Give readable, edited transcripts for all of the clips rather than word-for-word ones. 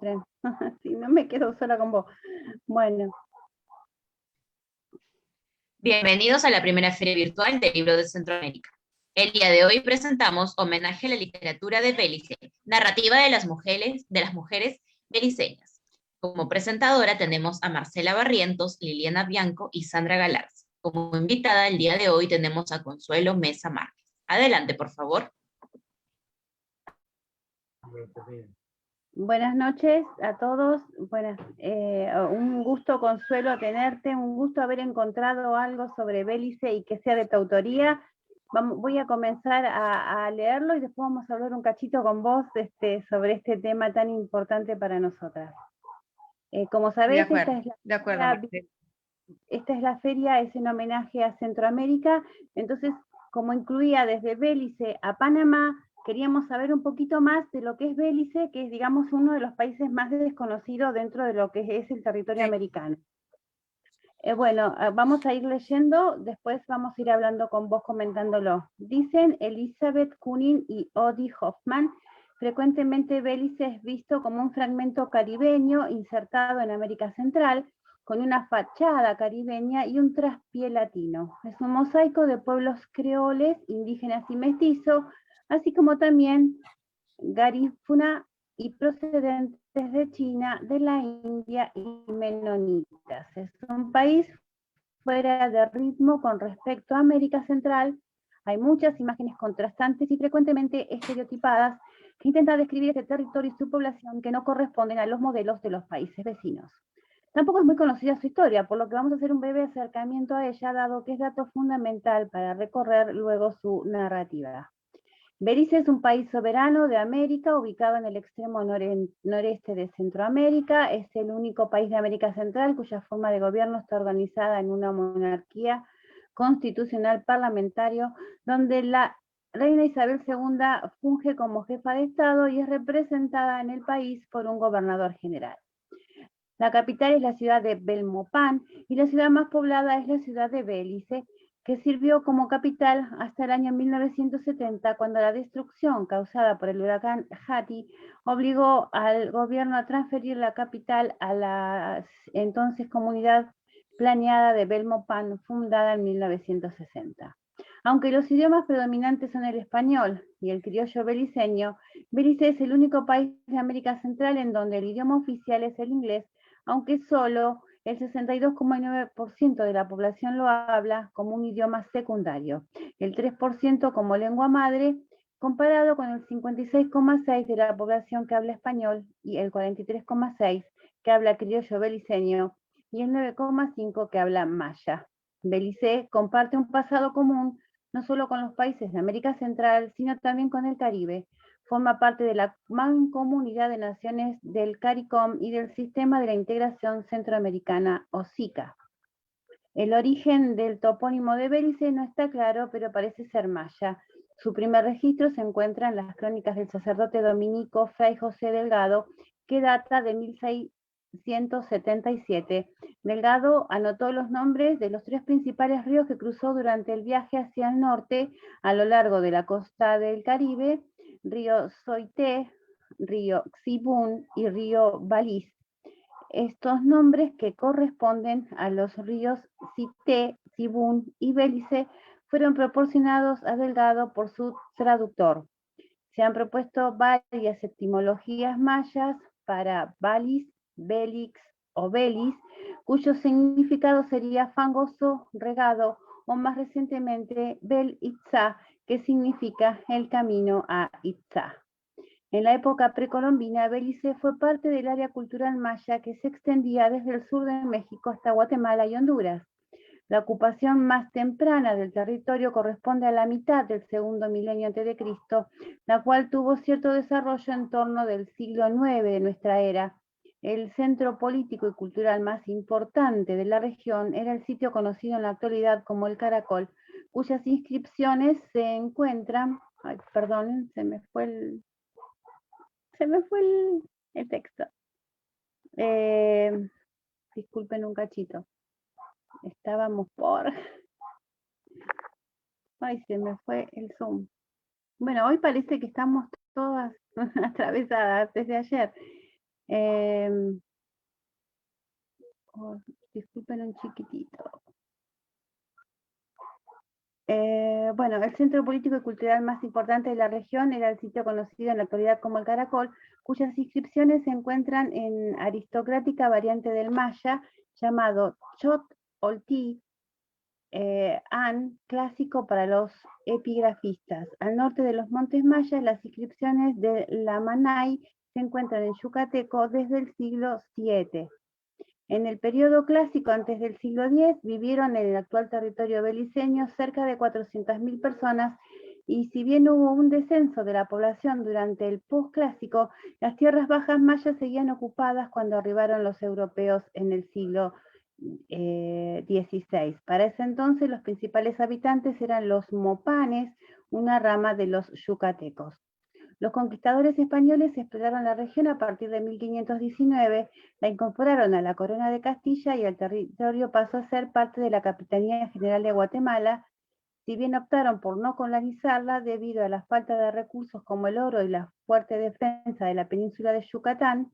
encuentren. Si no me quedo sola con vos. Bueno. Bienvenidos a la primera Feria Virtual del Libro de Centroamérica. El día de hoy presentamos Homenaje a la literatura de Bélice, narrativa de las mujeres beliceñas. Como presentadora tenemos a Marcela Barrientos, Liliana Bianco y Sandra Galarza. Como invitada el día de hoy tenemos a Consuelo Mesa Márquez. Adelante, por favor. Buenas noches a todos. Un gusto, Consuelo, tenerte, un gusto haber encontrado algo sobre Bélice y que sea de tu autoría. Voy a comenzar a leerlo y después vamos a hablar un cachito con vos sobre este tema tan importante para nosotras. Como sabés, esta es la feria, es en homenaje a Centroamérica. Entonces, como incluía desde Bélice a Panamá, queríamos saber un poquito más de lo que es Bélice, que es, digamos, uno de los países más desconocidos dentro de lo que es el territorio americano. Vamos a ir leyendo, después vamos a ir hablando con vos comentándolo. Dicen Elizabeth Kunin y Odie Hoffman, frecuentemente Bélice es visto como un fragmento caribeño insertado en América Central, con una fachada caribeña y un traspié latino. Es un mosaico de pueblos creoles, indígenas y mestizos, así como también garífuna y procedentes de China, de la India y menonitas. Es un país fuera de ritmo con respecto a América Central. Hay muchas imágenes contrastantes y frecuentemente estereotipadas que intentan describir este territorio y su población que no corresponden a los modelos de los países vecinos. Tampoco es muy conocida su historia, por lo que vamos a hacer un breve acercamiento a ella, dado que es dato fundamental para recorrer luego su narrativa. Belice es un país soberano de América, ubicado en el extremo noreste de Centroamérica. Es el único país de América Central cuya forma de gobierno está organizada en una monarquía constitucional parlamentario, donde la reina Isabel II funge como jefa de Estado y es representada en el país por un gobernador general. La capital es la ciudad de Belmopán y la ciudad más poblada es la ciudad de Bélice, que sirvió como capital hasta el año 1970, cuando la destrucción causada por el huracán Hattie obligó al gobierno a transferir la capital a la entonces comunidad planeada de Belmopán, fundada en 1960. Aunque los idiomas predominantes son el español y el criollo beliceño, Belice es el único país de América Central en donde el idioma oficial es el inglés, aunque solo el 62,9% de la población lo habla como un idioma secundario, el 3% como lengua madre, comparado con el 56,6% de la población que habla español y el 43,6% que habla criollo beliceño y el 9,5% que habla maya. Belice comparte un pasado común no solo con los países de América Central, sino también con el Caribe. Forma parte de la Mancomunidad de Naciones del CARICOM y del Sistema de la Integración Centroamericana, o SICA. El origen del topónimo de Bélice no está claro, pero parece ser maya. Su primer registro se encuentra en las crónicas del sacerdote dominico Fray José Delgado, que data de 1677. Delgado anotó los nombres de los 3 principales ríos que cruzó durante el viaje hacia el norte a lo largo de la costa del Caribe: río Soité, río Xibún y río Baliz. Estos nombres, que corresponden a los ríos Cité, Sibún y Bélice, fueron proporcionados a Delgado por su traductor. Se han propuesto varias etimologías mayas para Balis, Bélix o Belis, cuyo significado sería fangoso, regado, o más recientemente Bel Itzá, que significa el camino a Itzá. En la época precolombina, Bélice fue parte del área cultural maya que se extendía desde el sur de México hasta Guatemala y Honduras. La ocupación más temprana del territorio corresponde a la mitad del segundo milenio a.C., la cual tuvo cierto desarrollo en torno del siglo IX de nuestra era. El centro político y cultural más importante de la región era el sitio conocido en la actualidad como el Caracol, cuyas inscripciones se encuentran... Ay, perdonen, se me fue el texto. Disculpen un cachito. Estábamos por... Ay, se me fue el Zoom. Bueno, hoy parece que estamos todas atravesadas desde ayer. Disculpen un chiquitito. Bueno, el centro político y cultural más importante de la región era el sitio conocido en la actualidad como el Caracol, cuyas inscripciones se encuentran en aristocrática variante del maya, llamado Chot Olti An, clásico para los epigrafistas. Al norte de los montes mayas, las inscripciones de la Manay se encuentran en yucateco desde el siglo VII. En el periodo clásico, antes del siglo X, vivieron en el actual territorio beliceño cerca de 400.000 personas, y si bien hubo un descenso de la población durante el posclásico, las tierras bajas mayas seguían ocupadas cuando arribaron los europeos en el siglo XVI. Para ese entonces, los principales habitantes eran los mopanes, una rama de los yucatecos. Los conquistadores españoles exploraron la región a partir de 1519, la incorporaron a la corona de Castilla y el territorio pasó a ser parte de la Capitanía General de Guatemala. Si bien optaron por no colonizarla debido a la falta de recursos como el oro y la fuerte defensa de la península de Yucatán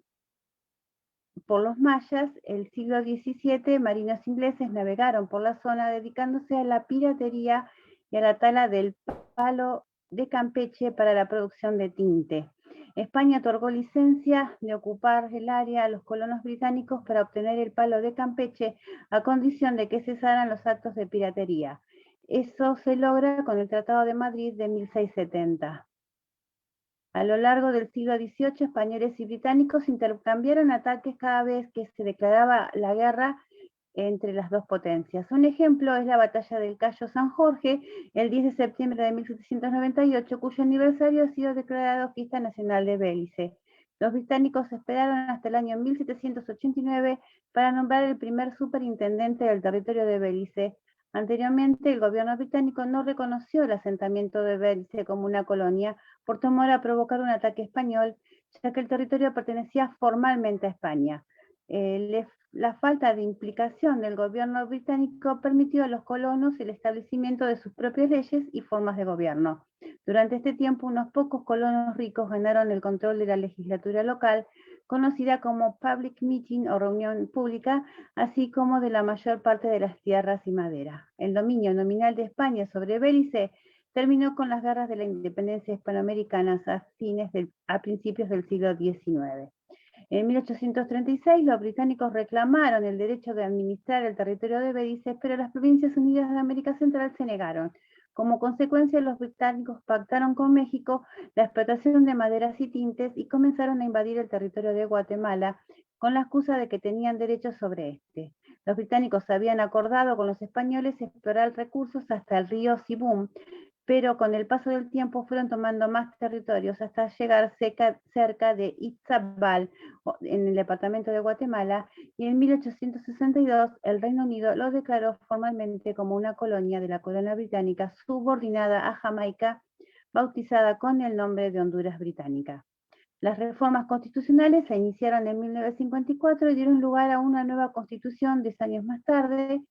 por los mayas, el siglo XVII marinos ingleses navegaron por la zona dedicándose a la piratería y a la tala del palo de Campeche para la producción de tinte. España otorgó licencia de ocupar el área a los colonos británicos para obtener el palo de Campeche a condición de que cesaran los actos de piratería. Eso se logra con el Tratado de Madrid de 1670. A lo largo del siglo XVIII, españoles y británicos intercambiaron ataques cada vez que se declaraba la guerra entre las dos potencias. Un ejemplo es la batalla del Cayo San Jorge, el 10 de septiembre de 1798, cuyo aniversario ha sido declarado Fiesta Nacional de Belice. Los británicos esperaron hasta el año 1789 para nombrar el primer superintendente del territorio de Belice. Anteriormente, el gobierno británico no reconoció el asentamiento de Belice como una colonia por temor a provocar un ataque español, ya que el territorio pertenecía formalmente a España. La falta de implicación del gobierno británico permitió a los colonos el establecimiento de sus propias leyes y formas de gobierno. Durante este tiempo, unos pocos colonos ricos ganaron el control de la legislatura local, conocida como public meeting o reunión pública, así como de la mayor parte de las tierras y madera. El dominio nominal de España sobre Belice terminó con las guerras de la independencia hispanoamericanas a principios del siglo XIX. En 1836, los británicos reclamaron el derecho de administrar el territorio de Belice, pero las Provincias Unidas de América Central se negaron. Como consecuencia, los británicos pactaron con México la explotación de maderas y tintes y comenzaron a invadir el territorio de Guatemala con la excusa de que tenían derechos sobre este. Los británicos habían acordado con los españoles explorar recursos hasta el río Sibum, pero con el paso del tiempo fueron tomando más territorios hasta llegar cerca de Itzabal, en el departamento de Guatemala, y en 1862 el Reino Unido lo declaró formalmente como una colonia de la corona británica subordinada a Jamaica, bautizada con el nombre de Honduras Británica. Las reformas constitucionales se iniciaron en 1954 y dieron lugar a una nueva constitución 10 años más tarde,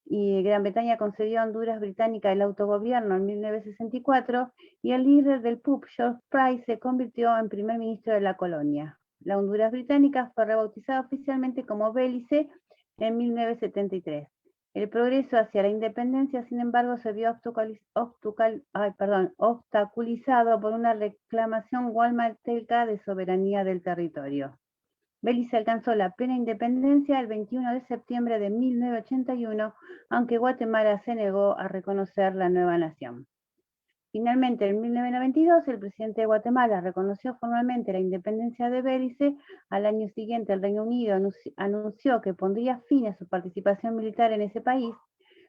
y Gran Bretaña concedió a Honduras Británica el autogobierno en 1964 y el líder del PUP, George Price, se convirtió en primer ministro de la colonia. La Honduras Británica fue rebautizada oficialmente como Belice en 1973. El progreso hacia la independencia, sin embargo, se vio obstaculizado por una reclamación guatemalteca de soberanía del territorio. Belice alcanzó la plena independencia el 21 de septiembre de 1981, aunque Guatemala se negó a reconocer la nueva nación. Finalmente, en 1992, el presidente de Guatemala reconoció formalmente la independencia de Belice. Al año siguiente, el Reino Unido anunció que pondría fin a su participación militar en ese país.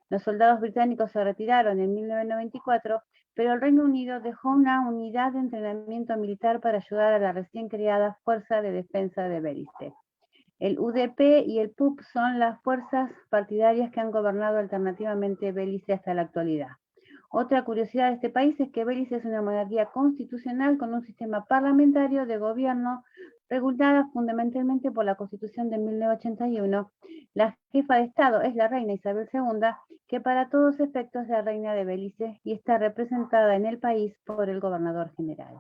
Los soldados británicos se retiraron en 1994, pero el Reino Unido dejó una unidad de entrenamiento militar para ayudar a la recién creada Fuerza de Defensa de Belice. El UDP y el PUP son las fuerzas partidarias que han gobernado alternativamente Belice hasta la actualidad. Otra curiosidad de este país es que Belice es una monarquía constitucional con un sistema parlamentario de gobierno regulada fundamentalmente por la Constitución de 1981. La jefa de Estado es la reina Isabel II, que para todos efectos es la reina de Belice y está representada en el país por el gobernador general.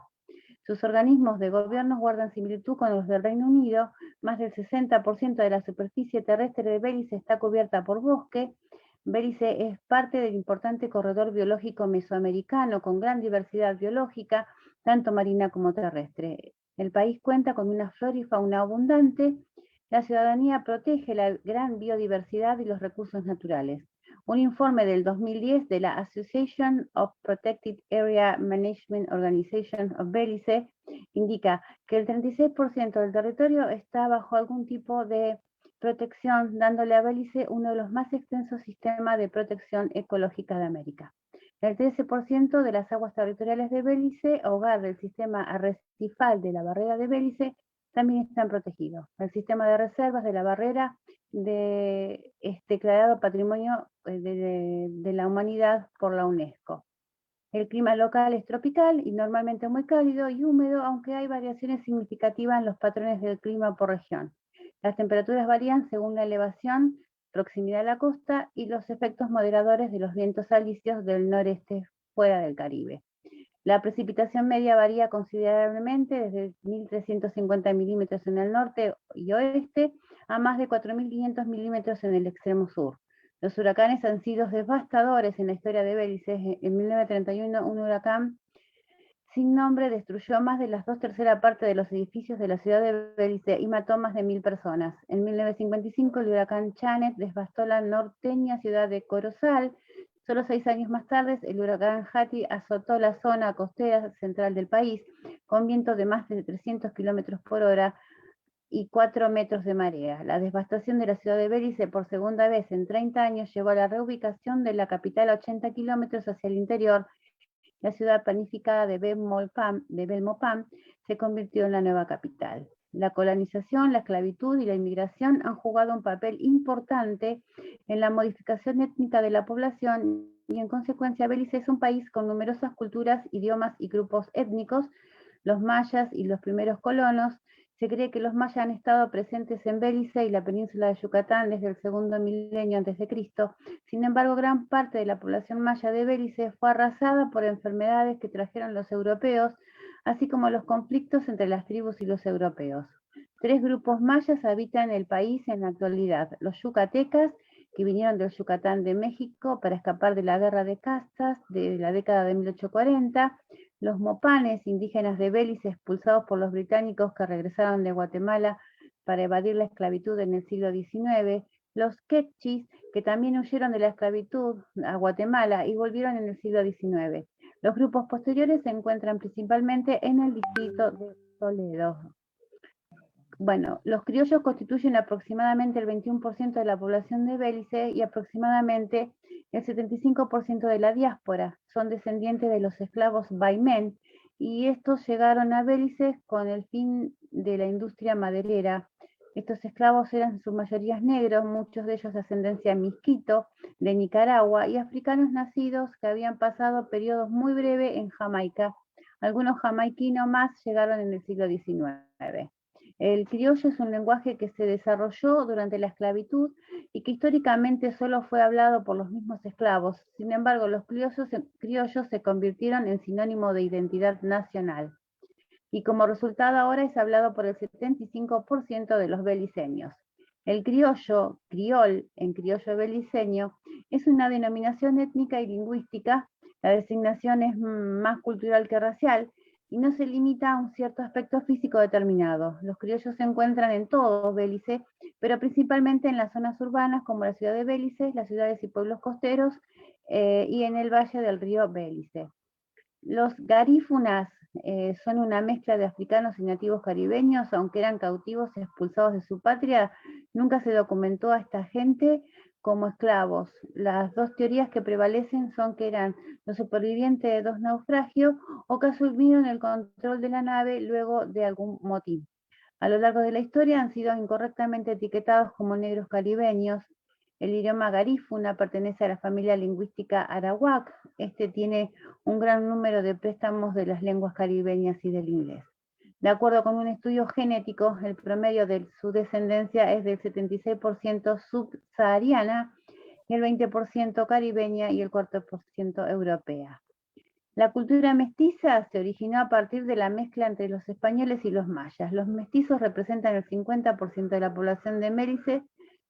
Sus organismos de gobierno guardan similitud con los del Reino Unido. Más del 60% de la superficie terrestre de Belice está cubierta por bosque. Belice es parte del importante corredor biológico mesoamericano con gran diversidad biológica, tanto marina como terrestre. El país cuenta con una flora y fauna abundante. La ciudadanía protege la gran biodiversidad y los recursos naturales. Un informe del 2010 de la Association of Protected Area Management Organization of Belice indica que el 36% del territorio está bajo algún tipo de protección, dándole a Belice uno de los más extensos sistemas de protección ecológica de América. El 13% de las aguas territoriales de Belice, hogar del sistema arrecifal de la barrera de Belice, también están protegidos. El sistema de reservas de la barrera declarado Patrimonio de la Humanidad por la UNESCO. El clima local es tropical y normalmente muy cálido y húmedo, aunque hay variaciones significativas en los patrones del clima por región. Las temperaturas varían según la elevación, proximidad a la costa y los efectos moderadores de los vientos alisios del noreste fuera del Caribe. La precipitación media varía considerablemente desde 1.350 milímetros en el norte y oeste a más de 4.500 milímetros en el extremo sur. Los huracanes han sido devastadores en la historia de Belice. En 1931, un huracán sin nombre destruyó más de las 2/3 partes de los edificios de la ciudad de Belice y mató más de 1.000 personas. En 1955, el huracán Janet devastó la norteña ciudad de Corozal. Solo 6 años más tarde, el huracán Hattie azotó la zona costera central del país, con vientos de más de 300 kilómetros por hora y 4 metros de marea. La devastación de la ciudad de Belice por segunda vez en 30 años llevó a la reubicación de la capital a 80 kilómetros hacia el interior. La ciudad planificada de Belmopán se convirtió en la nueva capital. La colonización, la esclavitud y la inmigración han jugado un papel importante en la modificación étnica de la población y en consecuencia Belice es un país con numerosas culturas, idiomas y grupos étnicos. Los mayas y los primeros colonos. Se cree que los mayas han estado presentes en Belice y la península de Yucatán desde el segundo milenio antes de Cristo. Sin embargo, gran parte de la población maya de Belice fue arrasada por enfermedades que trajeron los europeos, así como los conflictos entre las tribus y los europeos. 3 grupos mayas habitan el país en la actualidad: los yucatecas, que vinieron del Yucatán de México para escapar de la guerra de castas de la década de 1840, los mopanes, indígenas de Belice expulsados por los británicos que regresaron de Guatemala para evadir la esclavitud en el siglo XIX, los quechis, que también huyeron de la esclavitud a Guatemala y volvieron en el siglo XIX. Los grupos posteriores se encuentran principalmente en el distrito de Toledo. Bueno, los criollos constituyen aproximadamente el 21% de la población de Belice y aproximadamente el 75% de la diáspora. Son descendientes de los esclavos Baimén y estos llegaron a Belice con el fin de la industria maderera. Estos esclavos eran en su mayoría negros, muchos de ellos de ascendencia misquito, de Nicaragua, y africanos nacidos que habían pasado periodos muy breves en Jamaica. Algunos jamaiquinos más llegaron en el siglo XIX. El criollo es un lenguaje que se desarrolló durante la esclavitud y que históricamente solo fue hablado por los mismos esclavos. Sin embargo, los criollos se convirtieron en sinónimo de identidad nacional. Y como resultado ahora es hablado por el 75% de los beliceños. El criollo, criol en criollo beliceño, es una denominación étnica y lingüística. La designación es más cultural que racial y no se limita a un cierto aspecto físico determinado. Los criollos se encuentran en todo Belice, pero principalmente en las zonas urbanas como la ciudad de Belice, las ciudades y pueblos costeros y en el valle del río Belice. Los garífunas son una mezcla de africanos y nativos caribeños. Aunque eran cautivos expulsados de su patria, nunca se documentó a esta gente como esclavos. Las 2 teorías que prevalecen son que eran los supervivientes de 2 naufragios o que asumieron el control de la nave luego de algún motín. A lo largo de la historia han sido incorrectamente etiquetados como negros caribeños. El idioma garífuna pertenece a la familia lingüística arawak. Este tiene un gran número de préstamos de las lenguas caribeñas y del inglés. De acuerdo con un estudio genético, el promedio de su descendencia es del 76% subsahariana, el 20% caribeña y el 4% europea. La cultura mestiza se originó a partir de la mezcla entre los españoles y los mayas. Los mestizos representan el 50% de la población de Mélice.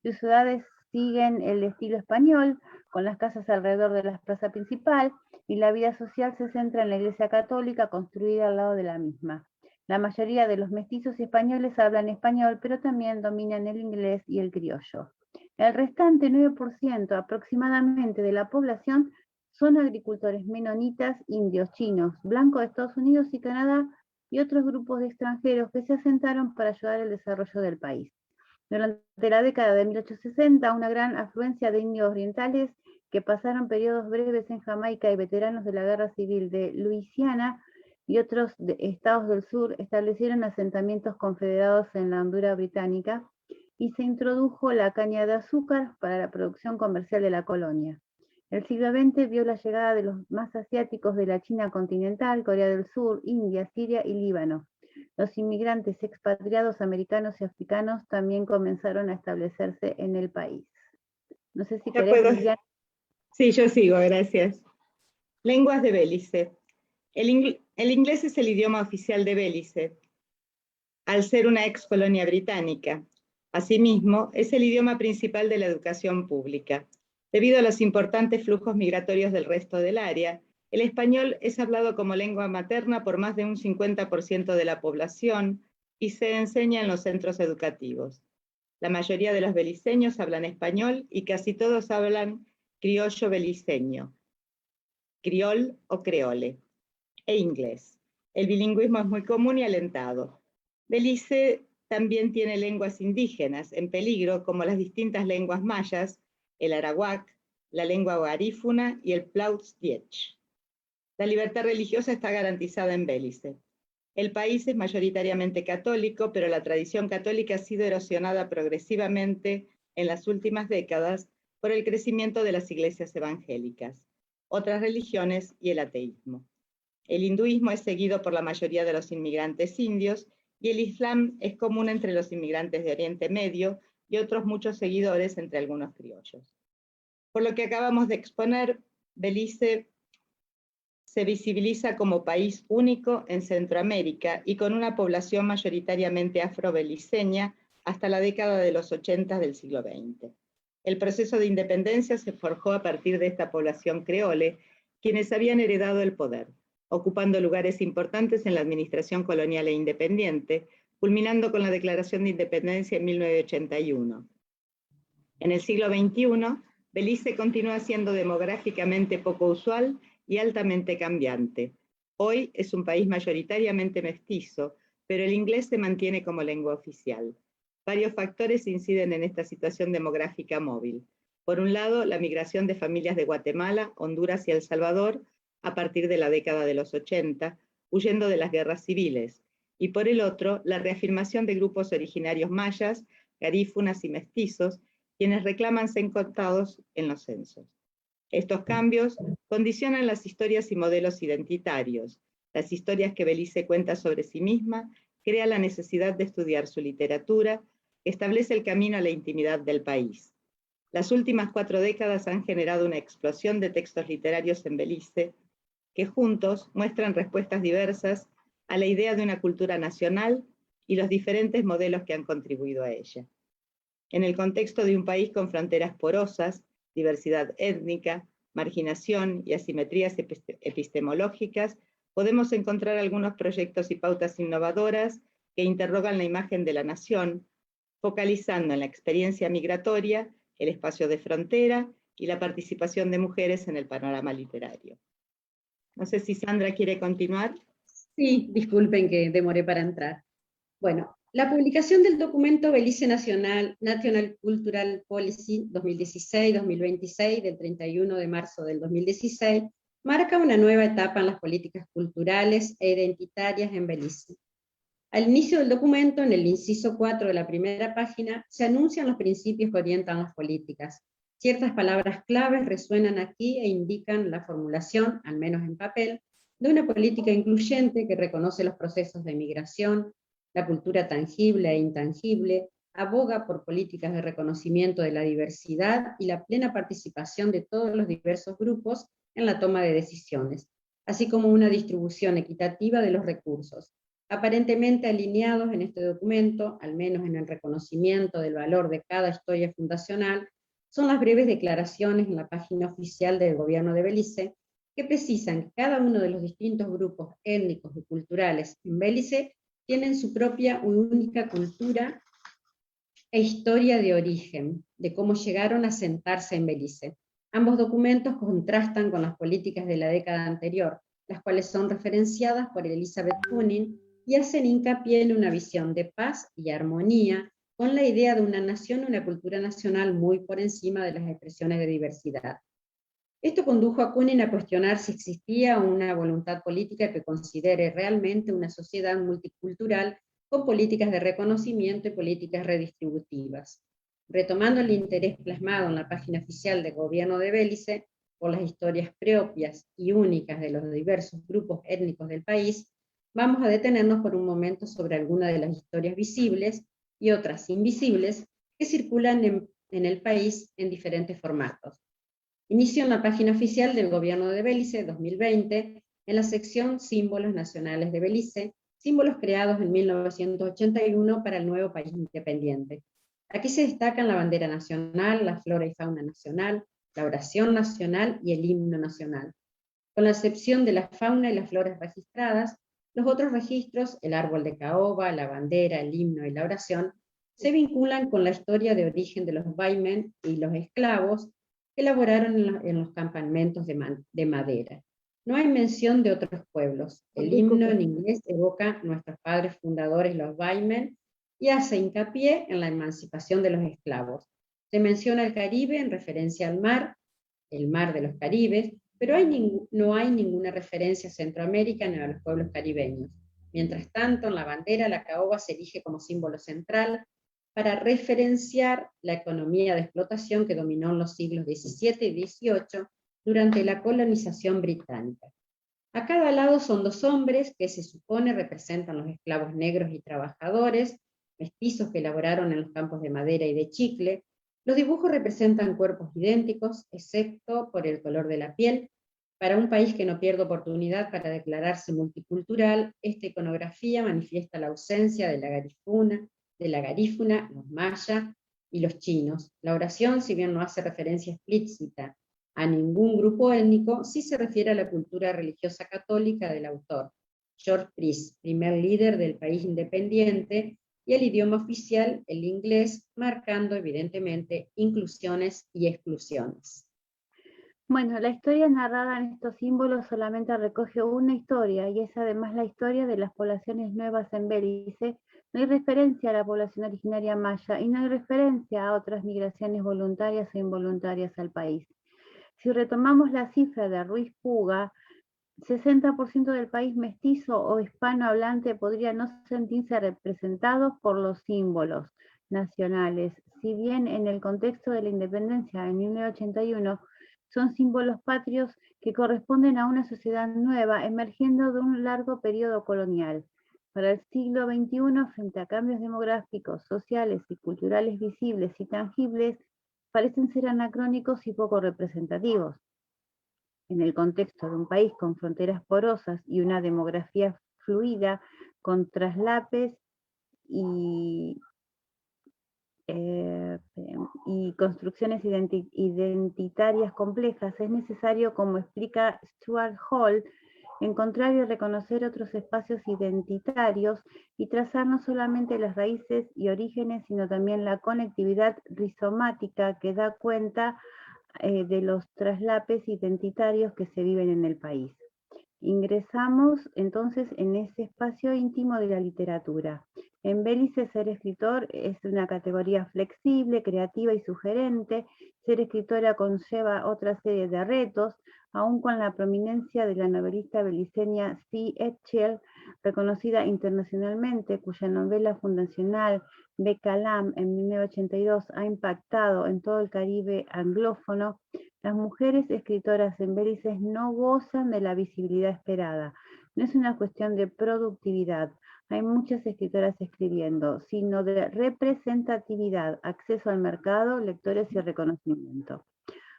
Sus ciudades siguen el estilo español, con las casas alrededor de la plaza principal, y la vida social se centra en la iglesia católica construida al lado de la misma. La mayoría de los mestizos españoles hablan español, pero también dominan el inglés y el criollo. El restante 9% aproximadamente de la población son agricultores menonitas, indios, chinos, blancos de Estados Unidos y Canadá y otros grupos de extranjeros que se asentaron para ayudar al desarrollo del país. Durante la década de 1860, una gran afluencia de indios orientales que pasaron periodos breves en Jamaica y veteranos de la Guerra Civil de Luisiana y otros estados del sur establecieron asentamientos confederados en la Honduras británica y se introdujo la caña de azúcar para la producción comercial de la colonia. El siglo XX vio la llegada de los más asiáticos de la China continental, Corea del Sur, India, Siria y Líbano. Los inmigrantes expatriados americanos y africanos también comenzaron a establecerse en el país. No sé si Ya querés, puedo. Liliana. Sí, yo sigo, gracias. Lenguas de Belice. El inglés es el idioma oficial de Belice, al ser una ex colonia británica. Asimismo, es el idioma principal de la educación pública. Debido a los importantes flujos migratorios del resto del área, el español es hablado como lengua materna por más de un 50% de la población y se enseña en los centros educativos. La mayoría de los beliceños hablan español y casi todos hablan criollo beliceño, criol o creole, e inglés. El bilingüismo es muy común y alentado. Belice también tiene lenguas indígenas en peligro, como las distintas lenguas mayas, el arawak, la lengua garífuna y el plautz-diech. La libertad religiosa está garantizada en Belice. El país es mayoritariamente católico, pero la tradición católica ha sido erosionada progresivamente en las últimas décadas por el crecimiento de las iglesias evangélicas, otras religiones y el ateísmo. El hinduismo es seguido por la mayoría de los inmigrantes indios y el islam es común entre los inmigrantes de Oriente Medio y otros muchos seguidores entre algunos criollos. Por lo que acabamos de exponer, Belice se visibiliza como país único en Centroamérica y con una población mayoritariamente afrobeliceña hasta la década de los 80 del siglo XX. El proceso de independencia se forjó a partir de esta población creole, quienes habían heredado el poder, ocupando lugares importantes en la administración colonial e independiente, culminando con la Declaración de Independencia en 1981. En el siglo XXI, Belice continúa siendo demográficamente poco usual y altamente cambiante. Hoy es un país mayoritariamente mestizo, pero el inglés se mantiene como lengua oficial. Varios factores inciden en esta situación demográfica móvil. Por un lado, la migración de familias de Guatemala, Honduras y El Salvador a partir de la década de los 80, huyendo de las guerras civiles. Y por el otro, la reafirmación de grupos originarios mayas, garífunas y mestizos, quienes reclaman ser contados en los censos. Estos cambios condicionan las historias y modelos identitarios. Las historias que Belice cuenta sobre sí misma crea la necesidad de estudiar su literatura, que establece el camino a la intimidad del país. Las últimas 4 décadas han generado una explosión de textos literarios en Belice que juntos muestran respuestas diversas a la idea de una cultura nacional y los diferentes modelos que han contribuido a ella. En el contexto de un país con fronteras porosas, diversidad étnica, marginación y asimetrías epistemológicas, podemos encontrar algunos proyectos y pautas innovadoras que interrogan la imagen de la nación, focalizando en la experiencia migratoria, el espacio de frontera y la participación de mujeres en el panorama literario. No sé si Sandra quiere continuar. Sí, disculpen que demoré para entrar. Bueno, la publicación del documento Belice National Cultural Policy 2016-2026 del 31 de marzo del 2016 marca una nueva etapa en las políticas culturales e identitarias en Belice. Al inicio del documento, en el inciso 4 de la primera página, se anuncian los principios que orientan las políticas. Ciertas palabras claves resuenan aquí e indican la formulación, al menos en papel, de una política incluyente que reconoce los procesos de migración, la cultura tangible e intangible, aboga por políticas de reconocimiento de la diversidad y la plena participación de todos los diversos grupos en la toma de decisiones, así como una distribución equitativa de los recursos. Aparentemente alineados en este documento, al menos en el reconocimiento del valor de cada historia fundacional, son las breves declaraciones en la página oficial del gobierno de Belice, que precisan que cada uno de los distintos grupos étnicos y culturales en Belice tienen su propia única cultura e historia de origen, de cómo llegaron a sentarse en Belice. Ambos documentos contrastan con las políticas de la década anterior, las cuales son referenciadas por Elizabeth Kunin y hacen hincapié en una visión de paz y armonía, con la idea de una nación y una cultura nacional muy por encima de las expresiones de diversidad. Esto condujo a Kunin a cuestionar si existía una voluntad política que considere realmente una sociedad multicultural con políticas de reconocimiento y políticas redistributivas. Retomando el interés plasmado en la página oficial del gobierno de Belice por las historias propias y únicas de los diversos grupos étnicos del país, vamos a detenernos por un momento sobre algunas de las historias visibles y otras invisibles que circulan en el país en diferentes formatos. Inicio en la página oficial del Gobierno de Belice 2020, en la sección Símbolos Nacionales de Belice, símbolos creados en 1981 para el nuevo país independiente. Aquí se destacan la bandera nacional, la flora y fauna nacional, la oración nacional y el himno nacional. Con la excepción de la fauna y las flores registradas, los otros registros, el árbol de caoba, la bandera, el himno y la oración, se vinculan con la historia de origen de los baimen y los esclavos que laboraron en los campamentos de madera. No hay mención de otros pueblos. El himno en inglés evoca a nuestros padres fundadores, los baimen, y hace hincapié en la emancipación de los esclavos. Se menciona el Caribe en referencia al mar, el mar de los Caribes, pero no hay ninguna referencia a Centroamérica ni a los pueblos caribeños. Mientras tanto, en la bandera, la caoba se erige como símbolo central para referenciar la economía de explotación que dominó en los siglos XVII y XVIII durante la colonización británica. A cada lado son dos hombres que se supone representan los esclavos negros y trabajadores, mestizos que laboraron en los campos de madera y de chicle. Los dibujos representan cuerpos idénticos, excepto por el color de la piel. Para un país que no pierde oportunidad para declararse multicultural, esta iconografía manifiesta la ausencia de la garífuna, los mayas y los chinos. La oración, si bien no hace referencia explícita a ningún grupo étnico, sí se refiere a la cultura religiosa católica del autor, George Priest, primer líder del país independiente, y el idioma oficial, el inglés, marcando evidentemente inclusiones y exclusiones. Bueno, la historia narrada en estos símbolos solamente recoge una historia, y es además la historia de las poblaciones nuevas en Belice. No hay referencia a la población originaria maya, y no hay referencia a otras migraciones voluntarias o involuntarias al país. Si retomamos la cifra de Ruiz Puga, 60% del país mestizo o hispanohablante podría no sentirse representados por los símbolos nacionales, si bien en el contexto de la independencia en 1981 son símbolos patrios que corresponden a una sociedad nueva emergiendo de un largo periodo colonial. Para el siglo XXI, frente a cambios demográficos, sociales y culturales visibles y tangibles, parecen ser anacrónicos y poco representativos. En el contexto de un país con fronteras porosas y una demografía fluida, con traslapes y construcciones identitarias complejas, es necesario, como explica Stuart Hall, encontrar y reconocer otros espacios identitarios y trazar no solamente las raíces y orígenes, sino también la conectividad rizomática que da cuenta de los traslapes identitarios que se viven en el país. Ingresamos entonces en ese espacio íntimo de la literatura. En Belice, ser escritor es una categoría flexible, creativa y sugerente. Ser escritora conlleva otra serie de retos, aún con la prominencia de la novelista beliceña C. Etchell, reconocida internacionalmente, cuya novela fundacional Becca Lam en 1982 ha impactado en todo el Caribe anglófono. Las mujeres escritoras en Belice no gozan de la visibilidad esperada. No es una cuestión de productividad, hay muchas escritoras escribiendo, sino de representatividad, acceso al mercado, lectores y reconocimiento.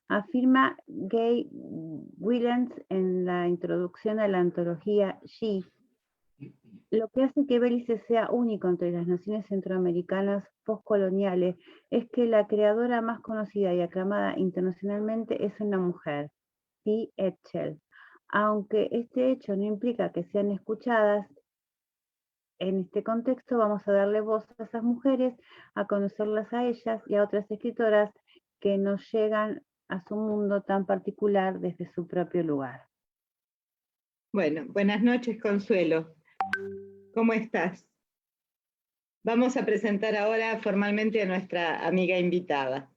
Afirma Gay Williams en la introducción a la antología She. Lo que hace que Bélice sea único entre las naciones centroamericanas postcoloniales es que la creadora más conocida y aclamada internacionalmente es una mujer, C. Etchell. Aunque este hecho no implica que sean escuchadas, en este contexto vamos a darle voz a esas mujeres, a conocerlas a ellas y a otras escritoras que nos llegan a su mundo tan particular desde su propio lugar. Bueno, buenas noches, Consuelo. ¿Cómo estás? Vamos a presentar ahora formalmente a nuestra amiga invitada.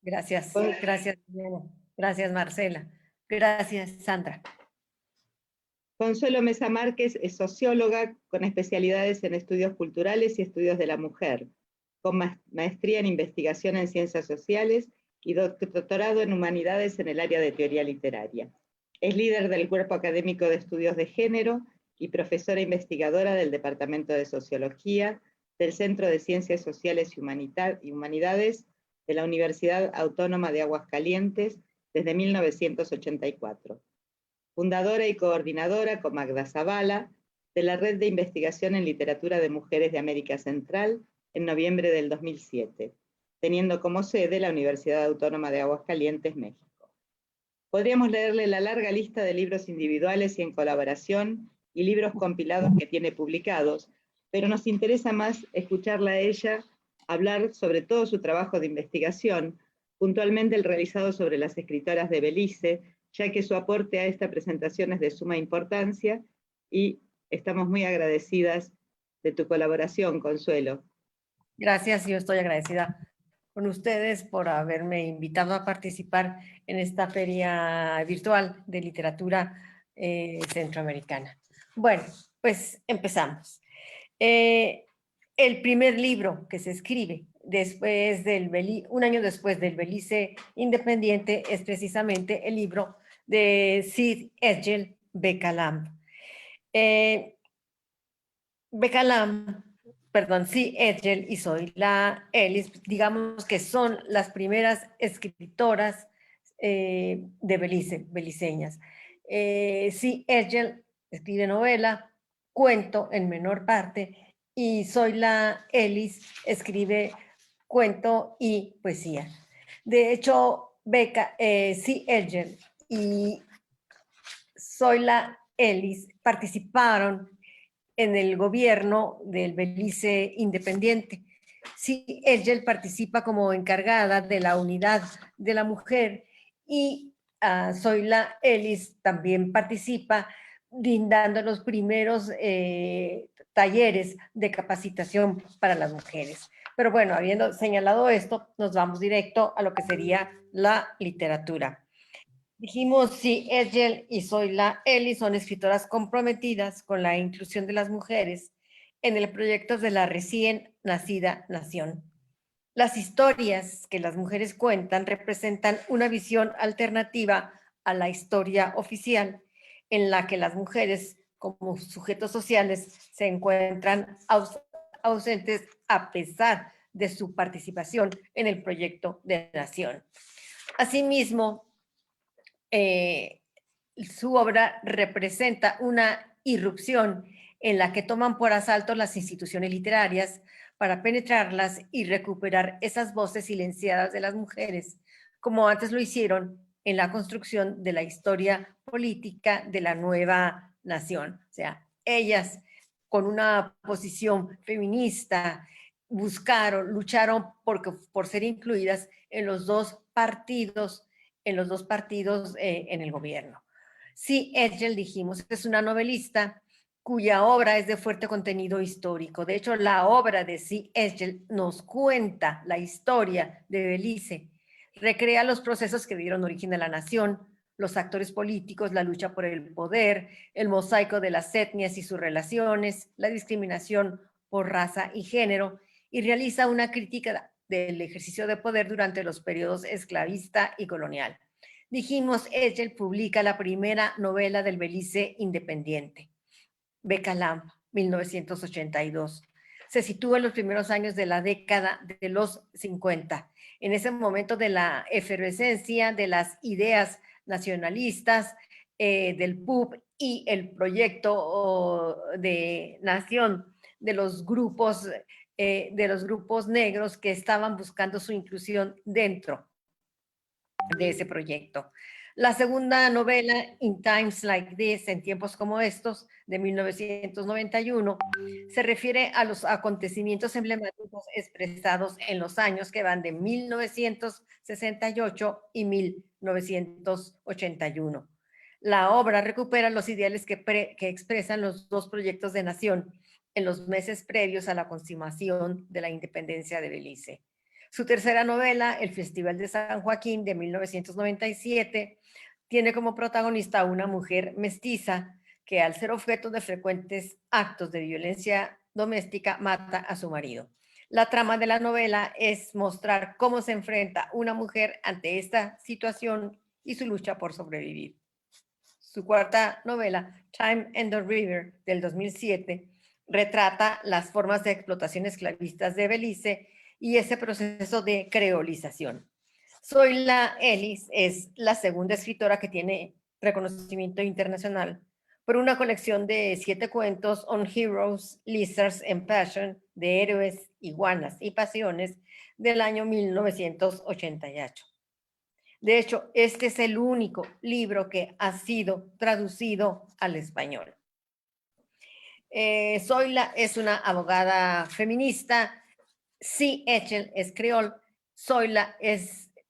Gracias, gracias, Diana. Gracias, Marcela. Gracias, Sandra. Consuelo Mesa Márquez es socióloga con especialidades en estudios culturales y estudios de la mujer, con maestría en investigación en ciencias sociales y doctorado en humanidades en el área de teoría literaria. Es líder del Cuerpo Académico de Estudios de Género y profesora investigadora del Departamento de Sociología del Centro de Ciencias Sociales y Humanidades de la Universidad Autónoma de Aguascalientes desde 1984. Fundadora y coordinadora con Magda Zavala de la Red de Investigación en Literatura de Mujeres de América Central en noviembre del 2007, teniendo como sede la Universidad Autónoma de Aguascalientes, México. Podríamos leerle la larga lista de libros individuales y en colaboración y libros compilados que tiene publicados, pero nos interesa más escucharla a ella hablar sobre todo su trabajo de investigación, puntualmente el realizado sobre las escritoras de Belice, ya que su aporte a esta presentación es de suma importancia y estamos muy agradecidas de tu colaboración, Consuelo. Gracias, yo estoy agradecida con ustedes por haberme invitado a participar en esta feria virtual de literatura centroamericana. Bueno, pues empezamos. El primer libro que se escribe un año después del Belice Independiente es precisamente el libro de Sid Etchell, Bekalam. Sid Etchell y Zoila Ellis, digamos que son las primeras escritoras de Belice, beliceñas. Sid Etchell escribe novela, cuento en menor parte, y Zoila Ellis escribe cuento y poesía. De hecho, Sid Etchell y Zoila Ellis participaron en el gobierno del Belice Independiente. Sí, Etchell participa como encargada de la unidad de la mujer y Zoila Ellis también participa brindando los primeros talleres de capacitación para las mujeres. Pero bueno, habiendo señalado esto, nos vamos directo a lo que sería la literatura. Dijimos, sí, Etchell y Zoila Ellis son escritoras comprometidas con la inclusión de las mujeres en el proyecto de la recién nacida nación. Las historias que las mujeres cuentan representan una visión alternativa a la historia oficial, en la que las mujeres como sujetos sociales se encuentran ausentes a pesar de su participación en el proyecto de nación. Asimismo, su obra representa una irrupción en la que toman por asalto las instituciones literarias para penetrarlas y recuperar esas voces silenciadas de las mujeres, como antes lo hicieron en la construcción de la historia política de la nueva nación. O sea, ellas con una posición feminista lucharon por ser incluidas en los dos partidos en el gobierno. Sí, Etchell, dijimos, es una novelista cuya obra es de fuerte contenido histórico. De hecho, la obra de C. Etchell nos cuenta la historia de Belice, recrea los procesos que dieron origen a la nación, los actores políticos, la lucha por el poder, el mosaico de las etnias y sus relaciones, la discriminación por raza y género, y realiza una crítica del ejercicio de poder durante los periodos esclavista y colonial. Dijimos, Etchell publica la primera novela del Belice Independiente, Bekalam, 1982. se sitúa en los primeros años de la década de los 50, en ese momento de la efervescencia de las ideas nacionalistas, del PUB y el proyecto de nación de los grupos negros que estaban buscando su inclusión dentro de ese proyecto. La segunda novela, In Times Like This, en tiempos como estos, de 1991, se refiere a los acontecimientos emblemáticos expresados en los años que van de 1968 y 1981. La obra recupera los ideales que expresan los dos proyectos de nación en los meses previos a la consumación de la independencia de Belice. Su tercera novela, El Festival de San Joaquín, de 1997, tiene como protagonista a una mujer mestiza que, al ser objeto de frecuentes actos de violencia doméstica, mata a su marido. La trama de la novela es mostrar cómo se enfrenta una mujer ante esta situación y su lucha por sobrevivir. Su cuarta novela, Time and the River, del 2007, retrata las formas de explotación esclavistas de Belice y ese proceso de creolización. Zoila Ellis es la segunda escritora que tiene reconocimiento internacional por una colección de 7 cuentos, On Heroes, Lizards and Passion, de héroes, iguanas y pasiones, del año 1988. De hecho, este es el único libro que ha sido traducido al español. Zoila es una abogada feminista. Si Echel es creol, Zoila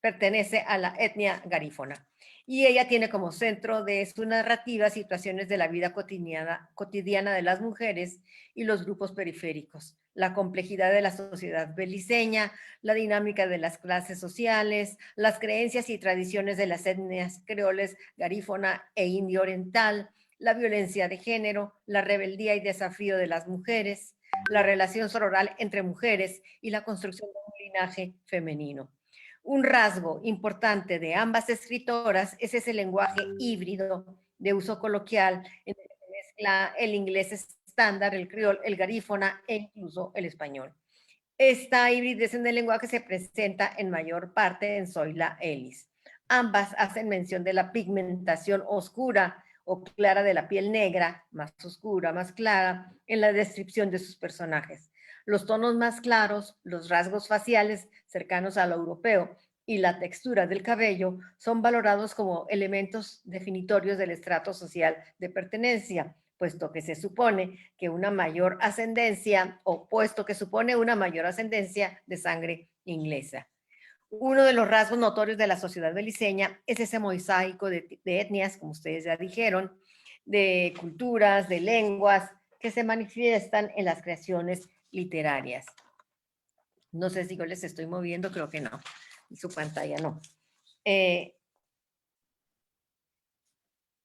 pertenece a la etnia garífona. Y ella tiene como centro de su narrativa situaciones de la vida cotidiana de las mujeres y los grupos periféricos, la complejidad de la sociedad beliceña, la dinámica de las clases sociales, las creencias y tradiciones de las etnias creoles, garífona e indio oriental, la violencia de género, la rebeldía y desafío de las mujeres, la relación sororal entre mujeres y la construcción de un linaje femenino. Un rasgo importante de ambas escritoras es ese lenguaje híbrido de uso coloquial en el que se mezcla el inglés estándar, el criol, el garífona e incluso el español. Esta hibridez en el lenguaje se presenta en mayor parte en Zoila Ellis. Ambas hacen mención de la pigmentación oscura o clara de la piel negra, más oscura, más clara, en la descripción de sus personajes. Los tonos más claros, los rasgos faciales cercanos a lo europeo y la textura del cabello son valorados como elementos definitorios del estrato social de pertenencia, puesto que se supone que una mayor ascendencia, o puesto que supone una mayor ascendencia de sangre inglesa. Uno de los rasgos notorios de la sociedad beliceña es ese mosaico de etnias, como ustedes ya dijeron, de culturas, de lenguas, que se manifiestan en las creaciones literarias. No sé si yo les estoy moviendo, creo que no. Su pantalla no.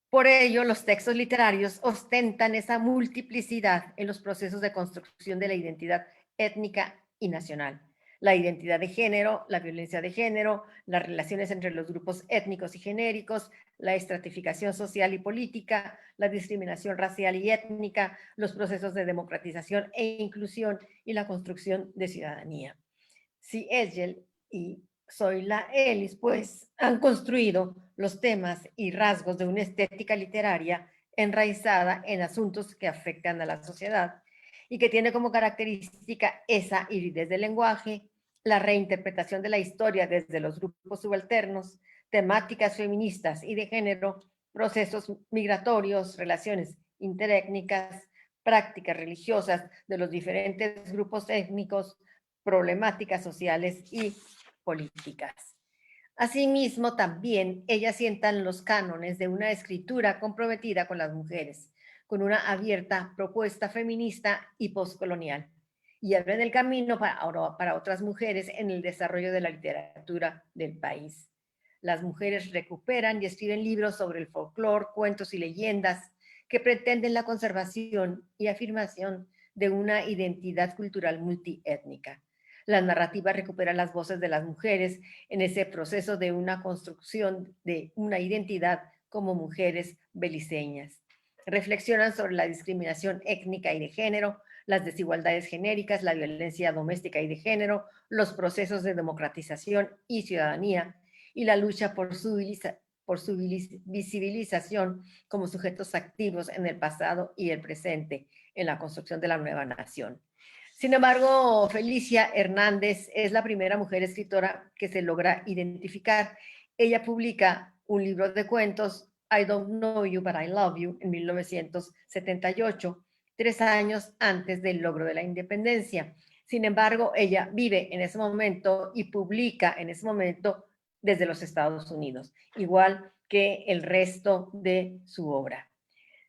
Por ello, los textos literarios ostentan esa multiplicidad en los procesos de construcción de la identidad étnica y nacional. La identidad de género, la violencia de género, las relaciones entre los grupos étnicos y genéricos, la estratificación social y política, la discriminación racial y étnica, los procesos de democratización e inclusión y la construcción de ciudadanía. Si Echel y Zoila Ellis, pues, han construido los temas y rasgos de una estética literaria enraizada en asuntos que afectan a la sociedad y que tiene como característica esa hibridez del lenguaje, la reinterpretación de la historia desde los grupos subalternos, temáticas feministas y de género, procesos migratorios, relaciones interétnicas, prácticas religiosas de los diferentes grupos étnicos, problemáticas sociales y políticas. Asimismo, también ellas sientan los cánones de una escritura comprometida con las mujeres, con una abierta propuesta feminista y postcolonial, y abren el camino para otras mujeres en el desarrollo de la literatura del país. Las mujeres recuperan y escriben libros sobre el folclore, cuentos y leyendas que pretenden la conservación y afirmación de una identidad cultural multiétnica. La narrativa recupera las voces de las mujeres en ese proceso de una construcción de una identidad como mujeres beliceñas. Reflexionan sobre la discriminación étnica y de género, las desigualdades genéricas, la violencia doméstica y de género, los procesos de democratización y ciudadanía, y la lucha por su visibilización como sujetos activos en el pasado y el presente en la construcción de la nueva nación. Sin embargo, Felicia Hernández es la primera mujer escritora que se logra identificar. Ella publica un libro de cuentos, I Don't Know You, But I Love You, en 1978, 3 años antes del logro de la independencia. Sin embargo, ella vive en ese momento y publica en ese momento desde los Estados Unidos, igual que el resto de su obra.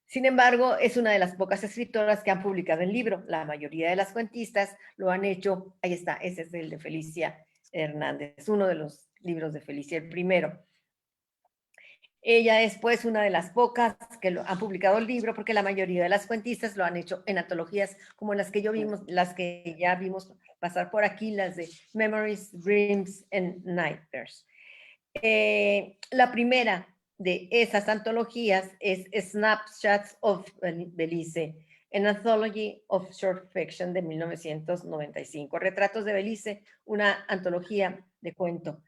Sin embargo, es una de las pocas escritoras que han publicado el libro. La mayoría de las cuentistas lo han hecho. Ahí está, ese es el de Felicia Hernández, uno de los libros de Felicia, el primero. Ella es pues una de las pocas que han publicado el libro, porque la mayoría de las cuentistas lo han hecho en antologías como las que las que ya vimos pasar por aquí, las de Memories, Dreams and Nightmares. La primera de esas antologías es Snapshots of Belize, an Anthology of Short Fiction de 1995. Retratos de Belice, una antología de cuento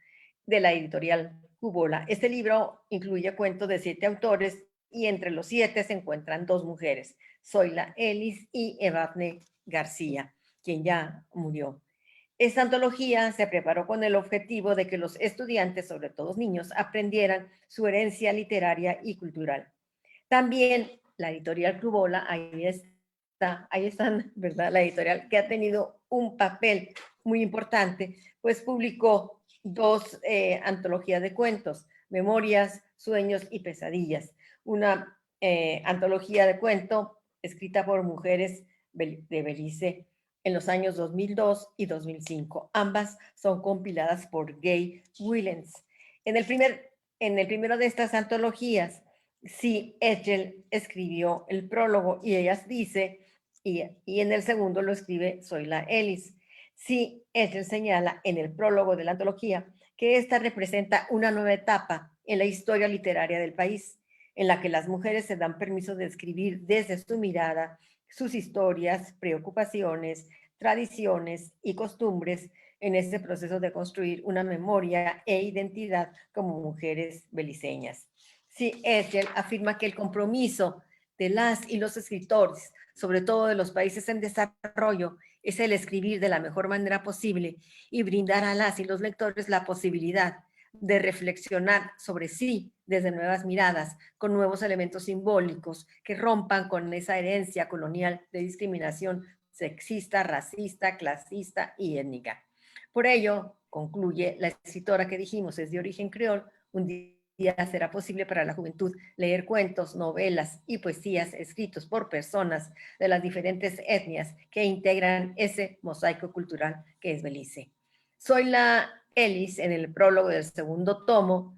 de la editorial Cubola. Este libro incluye cuentos de 7 autores y entre los 7 se encuentran 2 mujeres, Zoila Ellis y Evadne García, quien ya murió. Esta antología se preparó con el objetivo de que los estudiantes, sobre todo niños, aprendieran su herencia literaria y cultural. También la editorial Cubola, ahí están, ¿verdad? La editorial que ha tenido un papel muy importante, pues publicó 2 antologías de cuentos, Memorias, Sueños y Pesadillas. Una antología de cuento escrita por mujeres de Belice en los años 2002 y 2005. Ambas son compiladas por Gay Willens. En el primero de estas antologías, C. Edgell escribió el prólogo y ella dice, y en el segundo lo escribe Zoila Ellis. C. Edgell señala en el prólogo de la antología que esta representa una nueva etapa en la historia literaria del país, en la que las mujeres se dan permiso de escribir desde su mirada sus historias, preocupaciones, tradiciones y costumbres en este proceso de construir una memoria e identidad como mujeres beliceñas. Sí, Edgell afirma que el compromiso de las y los escritores, sobre todo de los países en desarrollo, es el escribir de la mejor manera posible y brindar a las y los lectores la posibilidad de reflexionar sobre sí desde nuevas miradas, con nuevos elementos simbólicos que rompan con esa herencia colonial de discriminación sexista, racista, clasista y étnica. Por ello, concluye la escritora que dijimos es de origen creol, un día será posible para la juventud leer cuentos, novelas y poesías escritos por personas de las diferentes etnias que integran ese mosaico cultural que es Belice. Zoila Ellis, en el prólogo del segundo tomo,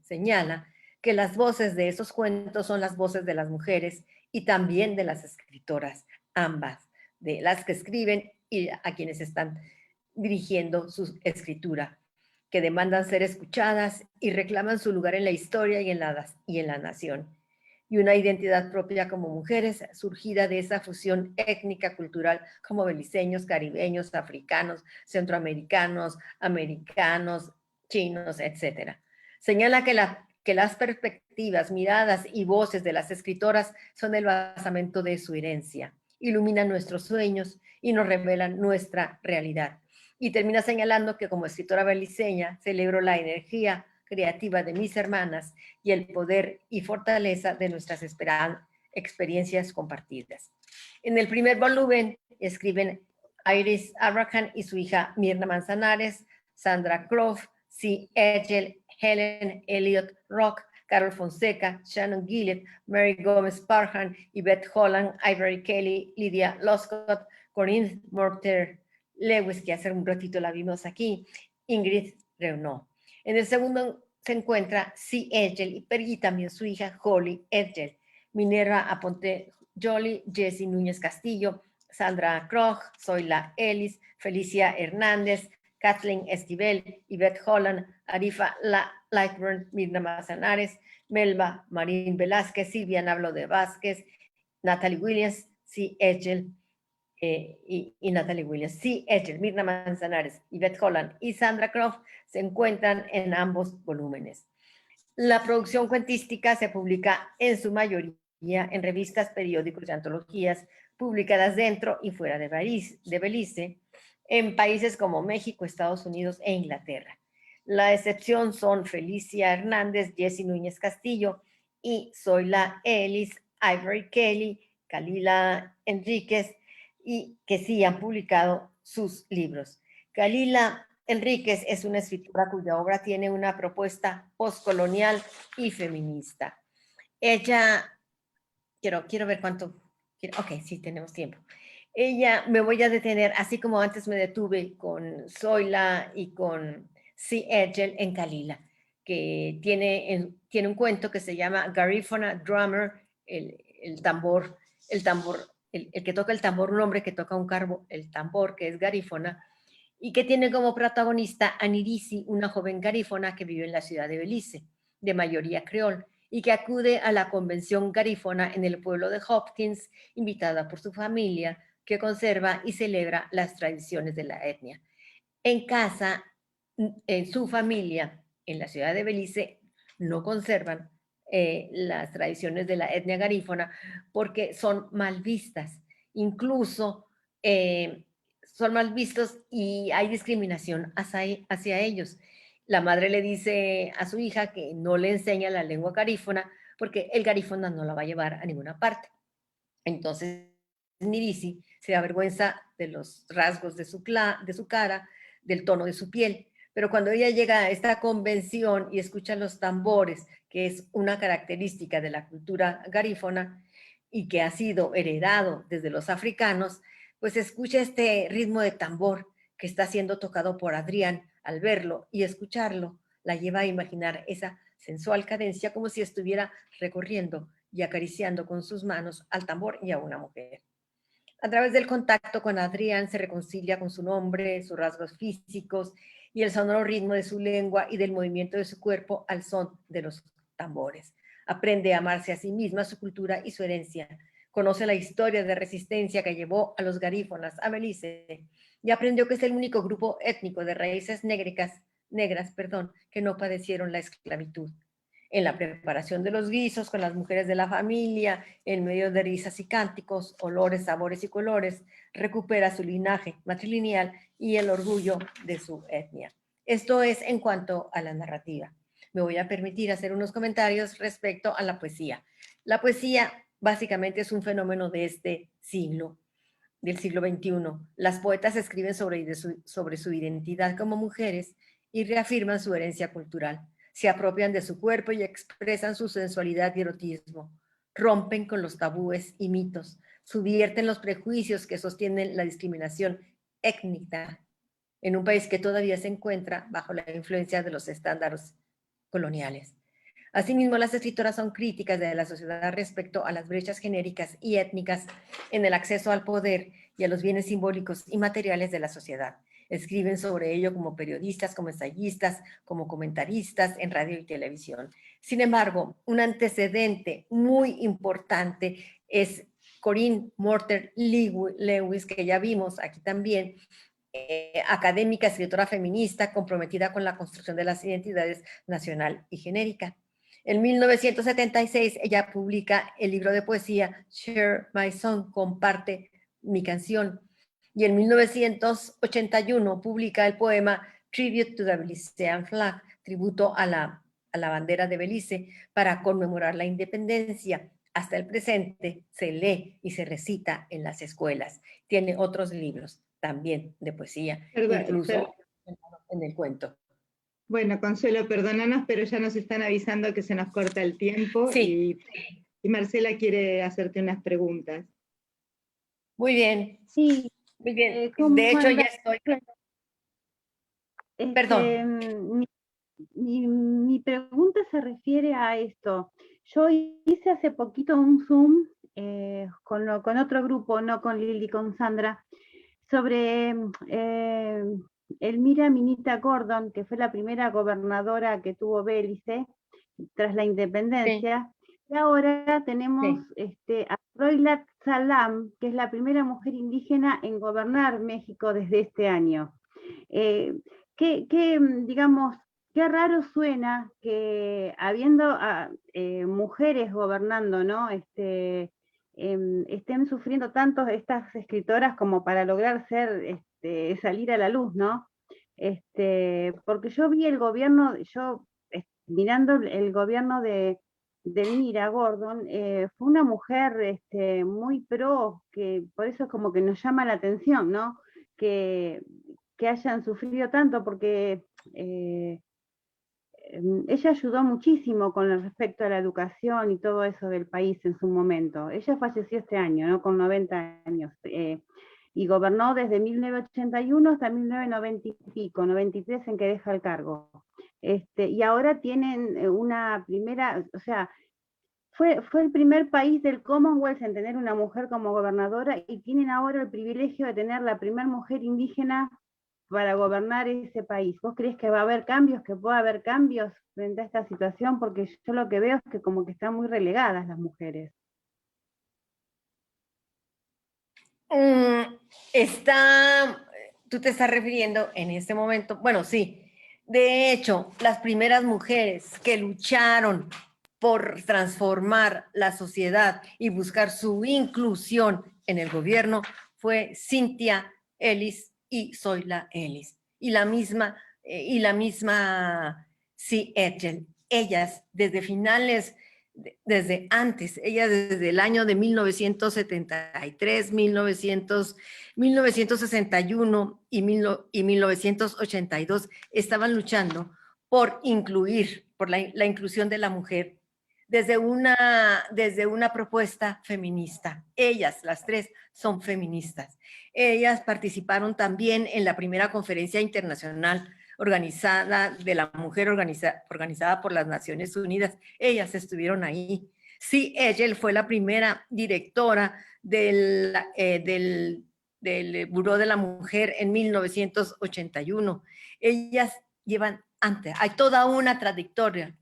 señala que las voces de esos cuentos son las voces de las mujeres y también de las escritoras, ambas, de las que escriben y a quienes están dirigiendo su escritura, que demandan ser escuchadas y reclaman su lugar en la historia y en la nación, y una identidad propia como mujeres surgida de esa fusión étnica cultural como beliceños, caribeños, africanos, centroamericanos, americanos, chinos, etc. Señala que las perspectivas, miradas y voces de las escritoras son el basamento de su herencia, iluminan nuestros sueños y nos revelan nuestra realidad. Y termina señalando que como escritora beliceña celebro la energía creativa de mis hermanas y el poder y fortaleza de nuestras experiencias compartidas. En el primer volumen escriben Iris Abraham y su hija Mirna Manzanares, Sandra Croft, C. Edgell, Helen Elliott Rock, Carol Fonseca, Shannon Gillett, Mary Gómez Parham, Yvette Holland, Ivory Kelly, Lydia Loscott, Corinne Morter Lewis, que hace un ratito la vimos aquí, Ingrid Renaud. En el segundo se encuentra C. Edgell y también su hija Holly Edgell, Minerva Aponte Jolie, Jessie Núñez Castillo, Sandra Krog, Zoila Ellis, Felicia Hernández, Kathleen Esquivel, Yvette Holland, Arifa Lightburn, Mirna Manzanares, Melba Marín Velázquez, Silvia Nablo de Vázquez, Natalie Williams, C. Edgell, y Natalie Williams. C. Edgell, Mirna Manzanares, Yvette Holland y Sandra Croft se encuentran en ambos volúmenes. La producción cuentística se publica en su mayoría en revistas, periódicos y antologías publicadas dentro y fuera de Belice, en países como México, Estados Unidos e Inglaterra. La excepción son Felicia Hernández, Jessie Núñez Castillo y Zoila Ellis, Ivory Kelly, Kalila Enríquez, y que sí han publicado sus libros. Kalila Enríquez es una escritora cuya obra tiene una propuesta postcolonial y feminista. Ella, quiero ver cuánto, ok, sí, tenemos tiempo. Ella, me voy a detener, así como antes me detuve con Zoila y con C. Edgell en Kalila, que tiene un cuento que se llama Garifuna Drummer, el tambor, el que toca el tambor, un hombre que toca el tambor, que es garífona, y que tiene como protagonista a Nirisi, una joven garífona que vive en la ciudad de Belice, de mayoría creol, y que acude a la convención garífona en el pueblo de Hopkins, invitada por su familia, que conserva y celebra las tradiciones de la etnia. En casa, en su familia, en la ciudad de Belice, no conservan las tradiciones de la etnia garífona porque son mal vistas. Incluso son mal vistos y hay discriminación hacia ellos. La madre le dice a su hija que no le enseña la lengua garífona porque el garífona no la va a llevar a ninguna parte. Entonces, Nirisi se avergüenza de los rasgos de su cara, del tono de su piel. Pero cuando ella llega a esta convención y escucha los tambores, que es una característica de la cultura garífona y que ha sido heredado desde los africanos, pues escucha este ritmo de tambor que está siendo tocado por Adrián. Al verlo y escucharlo, la lleva a imaginar esa sensual cadencia como si estuviera recorriendo y acariciando con sus manos al tambor y a una mujer. A través del contacto con Adrián se reconcilia con su nombre, sus rasgos físicos y el sonoro ritmo de su lengua y del movimiento de su cuerpo al son de los tambores. Aprende a amarse a sí misma, su cultura y su herencia. Conoce la historia de resistencia que llevó a los garífonas a Belice y aprendió que es el único grupo étnico de raíces negras, que no padecieron la esclavitud. En la preparación de los guisos con las mujeres de la familia, en medio de risas y cánticos, olores, sabores y colores, recupera su linaje matrilineal y el orgullo de su etnia. Esto es en cuanto a la narrativa. Me voy a permitir hacer unos comentarios respecto a la poesía. La poesía básicamente es un fenómeno de este siglo, del siglo XXI. Las poetas escriben sobre su identidad como mujeres y reafirman su herencia cultural. Se apropian de su cuerpo y expresan su sensualidad y erotismo. Rompen con los tabúes y mitos. Subvierten los prejuicios que sostienen la discriminación étnica en un país que todavía se encuentra bajo la influencia de los estándares coloniales. Asimismo, las escritoras son críticas de la sociedad respecto a las brechas genéricas y étnicas en el acceso al poder y a los bienes simbólicos y materiales de la sociedad. Escriben sobre ello como periodistas, como ensayistas, como comentaristas en radio y televisión. Sin embargo, un antecedente muy importante es Corinne Morter Lewis, que ya vimos aquí también, académica, escritora feminista, comprometida con la construcción de las identidades nacional y genérica. En 1976 ella publica el libro de poesía Share My Song, comparte mi canción, y en 1981 publica el poema Tribute to the Belizean Flag, tributo a la bandera de Belice, para conmemorar la independencia. Hasta el presente se lee y se recita en las escuelas. Tiene otros libros también de poesía, incluso en el cuento. Bueno, Consuelo, perdónanos, pero ya nos están avisando que se nos corta el tiempo, sí. y Marcela quiere hacerte unas preguntas. Muy bien. Sí. Muy bien. De hecho, ya estoy. Perdón. Mi pregunta se refiere a esto. Yo hice hace poquito un Zoom con otro grupo, no con Lili, con Sandra, sobre Elmira Minita Gordon, que fue la primera gobernadora que tuvo Belice tras la independencia. Sí. Y ahora tenemos a Roylat Salam, que es la primera mujer indígena en gobernar México desde este año. Digamos, qué raro suena que habiendo mujeres gobernando, ¿no? Estén sufriendo tanto estas escritoras como para lograr salir a la luz, ¿no? Porque yo vi el gobierno, mirando el gobierno de Elmira Gordon, fue una mujer muy pro, que por eso es como que nos llama la atención, ¿no? Que, que hayan sufrido tanto, porque ella ayudó muchísimo con respecto a la educación y todo eso del país en su momento. Ella falleció este año, ¿no? Con 90 años. Y gobernó desde 1981 hasta 1990 y pico, 93 en que deja el cargo. Y ahora tienen una primera, o sea, fue el primer país del Commonwealth en tener una mujer como gobernadora, y tienen ahora el privilegio de tener la primera mujer indígena para gobernar ese país. ¿Vos crees que va a haber cambios, que pueda haber cambios frente a esta situación? Porque yo lo que veo es que como que están muy relegadas las mujeres. Tú te estás refiriendo en este momento, bueno, sí, de hecho, las primeras mujeres que lucharon por transformar la sociedad y buscar su inclusión en el gobierno fue Cynthia Ellis y Zoila Ellis. Y la misma C. Edgell. Ellas, desde finales, desde antes, ellas desde el año de 1973, 1961 y 1982, estaban luchando por incluir, por la inclusión de la mujer desde una propuesta feminista. Ellas, las tres, son feministas. Ellas participaron también en la primera conferencia internacional organizada de la mujer, organizada por las Naciones Unidas. Ellas estuvieron ahí. Sí, ella fue la primera directora del Buró de la Mujer en 1981. Ellas llevan antes, hay toda una trayectoria.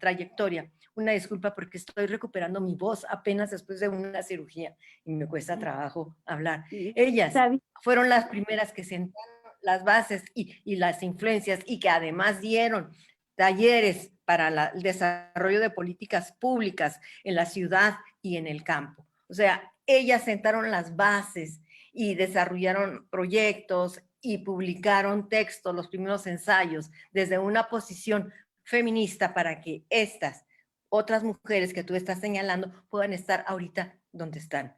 Una disculpa porque estoy recuperando mi voz apenas después de una cirugía y me cuesta trabajo hablar. Ellas fueron las primeras que sentaron las bases y las influencias, y que además dieron talleres para el desarrollo de políticas públicas en la ciudad y en el campo. O sea, ellas sentaron las bases y desarrollaron proyectos y publicaron textos, los primeros ensayos, desde una posición feminista, para que estas otras mujeres que tú estás señalando puedan estar ahorita donde están.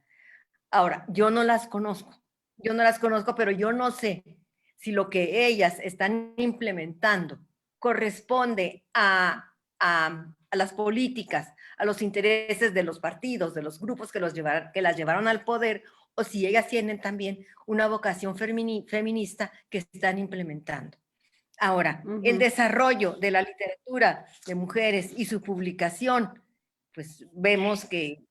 Ahora, yo no las conozco, pero yo no sé si lo que ellas están implementando corresponde a las políticas, a los intereses de los partidos, de los grupos que las llevaron al poder, o si ellas tienen también una vocación feminista que están implementando. Ahora, el desarrollo de la literatura de mujeres y su publicación, pues vemos que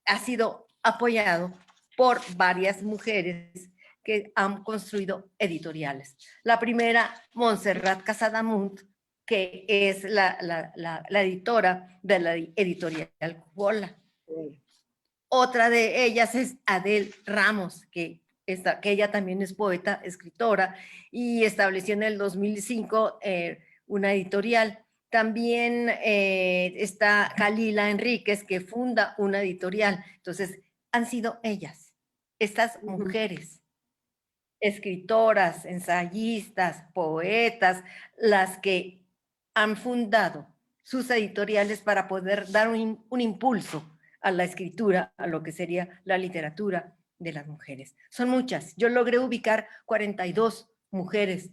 ha sido apoyado por varias mujeres que han construido editoriales. La primera, Montserrat Casademont, que es la editora de la editorial Cubola. Otra de ellas es Adele Ramos, que ella también es poeta, escritora, y estableció en el 2005 una editorial. También está Kalila Enríquez, que funda una editorial. Entonces, han sido ellas, estas mujeres, escritoras, ensayistas, poetas, las que han fundado sus editoriales para poder dar un impulso a la escritura, a lo que sería la literatura de las mujeres. Son muchas. Yo logré ubicar 42 mujeres.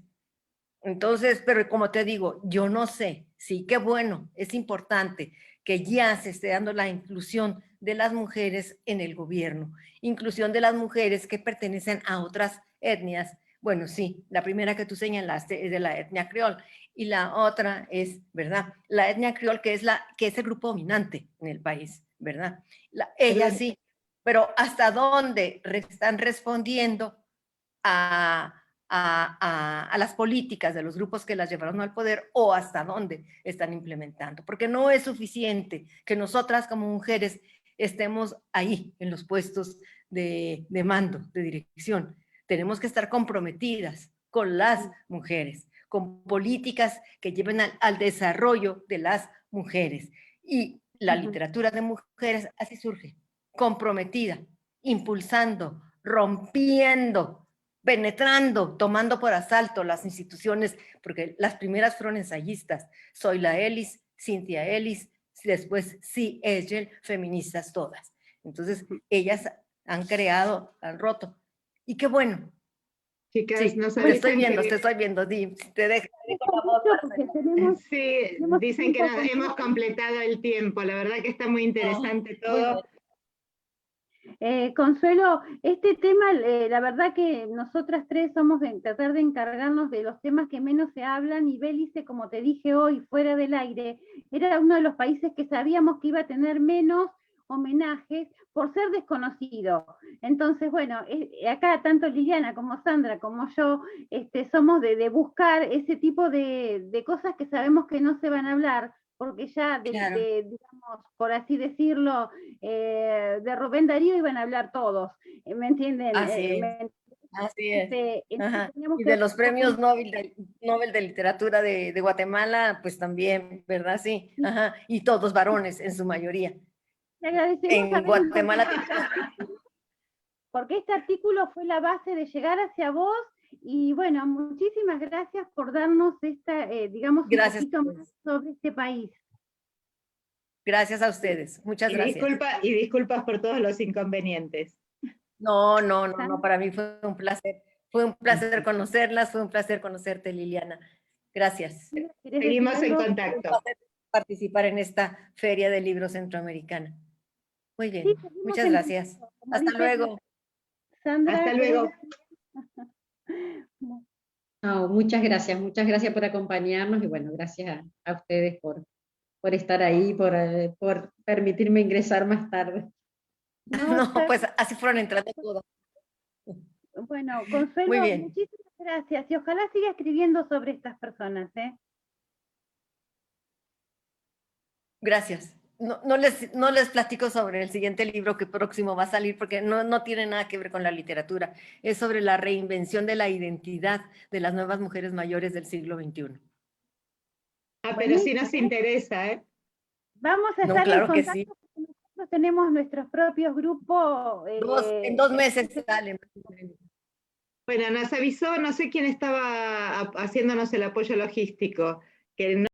Entonces, pero como te digo, yo no sé. Sí, qué bueno, es importante que ya se esté dando la inclusión de las mujeres en el gobierno. Inclusión de las mujeres que pertenecen a otras etnias. Bueno, sí, la primera que tú señalaste es de la etnia creol, y la otra es, ¿verdad? La etnia creol, que es el grupo dominante en el país, ¿verdad? Ellas sí, pero ¿hasta dónde están respondiendo a las políticas de los grupos que las llevaron al poder, o hasta dónde están implementando? Porque no es suficiente que nosotras como mujeres estemos ahí en los puestos de mando, de dirección. Tenemos que estar comprometidas con las mujeres, con políticas que lleven al desarrollo de las mujeres. Y la literatura de mujeres así surge, comprometida, impulsando, rompiendo, penetrando, tomando por asalto las instituciones, porque las primeras fueron ensayistas, Zoila Ellis, Cynthia Ellis, después C. Edgell, feministas todas. Entonces, ellas han creado, han roto. Y qué bueno. Chicas, Sí, nos te avisan estoy viendo, Di, te dejo la voz. Sí, dicen que hemos completado el tiempo, la verdad que está muy interesante todo. Consuelo, este tema, la verdad que nosotras tres somos de tratar de encargarnos de los temas que menos se hablan, y Belice, como te dije hoy, fuera del aire, era uno de los países que sabíamos que iba a tener menos homenajes por ser desconocido. Entonces, bueno, acá tanto Liliana como Sandra como yo somos de buscar ese tipo de cosas que sabemos que no se van a hablar, porque ya Claro. digamos, por así decirlo, de Rubén Darío iban a hablar todos, ¿me entienden? Así es. Ajá. Teníamos Y que de los premios Nobel de Literatura de Guatemala, pues también, ¿verdad? Sí. Ajá. Y todos varones en su mayoría. le agradecemos a En Belice Guatemala. porque este artículo fue la base de llegar hacia vos, y bueno, muchísimas gracias por darnos esta, digamos, Gracias. un poquito más sobre este país. Gracias a ustedes. Muchas gracias. Y disculpas por todos los inconvenientes. No, para mí fue un placer. Fue un placer conocerlas, fue un placer conocerte, Liliana. Gracias. Seguimos en contacto. Fue un placer participar en esta Feria del Libro Centroamericana. Muy bien, Sí, muchas gracias. Hasta luego. Sandra, hasta luego. No, muchas gracias por acompañarnos, y bueno, gracias a ustedes por estar ahí, por permitirme ingresar más tarde. No, pues así fueron entrando todos. Bueno, Consuelo, muy bien. Muchísimas gracias, y ojalá siga escribiendo sobre estas personas. Gracias. No les platico sobre el siguiente libro que próximo va a salir, porque no tiene nada que ver con la literatura. Es sobre la reinvención de la identidad de las nuevas mujeres mayores del siglo XXI. Pero sí nos interesa, ¿eh? Vamos a estar claro en contacto, que sí. Nosotros tenemos nuestros propios grupos. En 2 meses salen. Bueno, nos avisó, no sé quién estaba haciéndonos el apoyo logístico, que no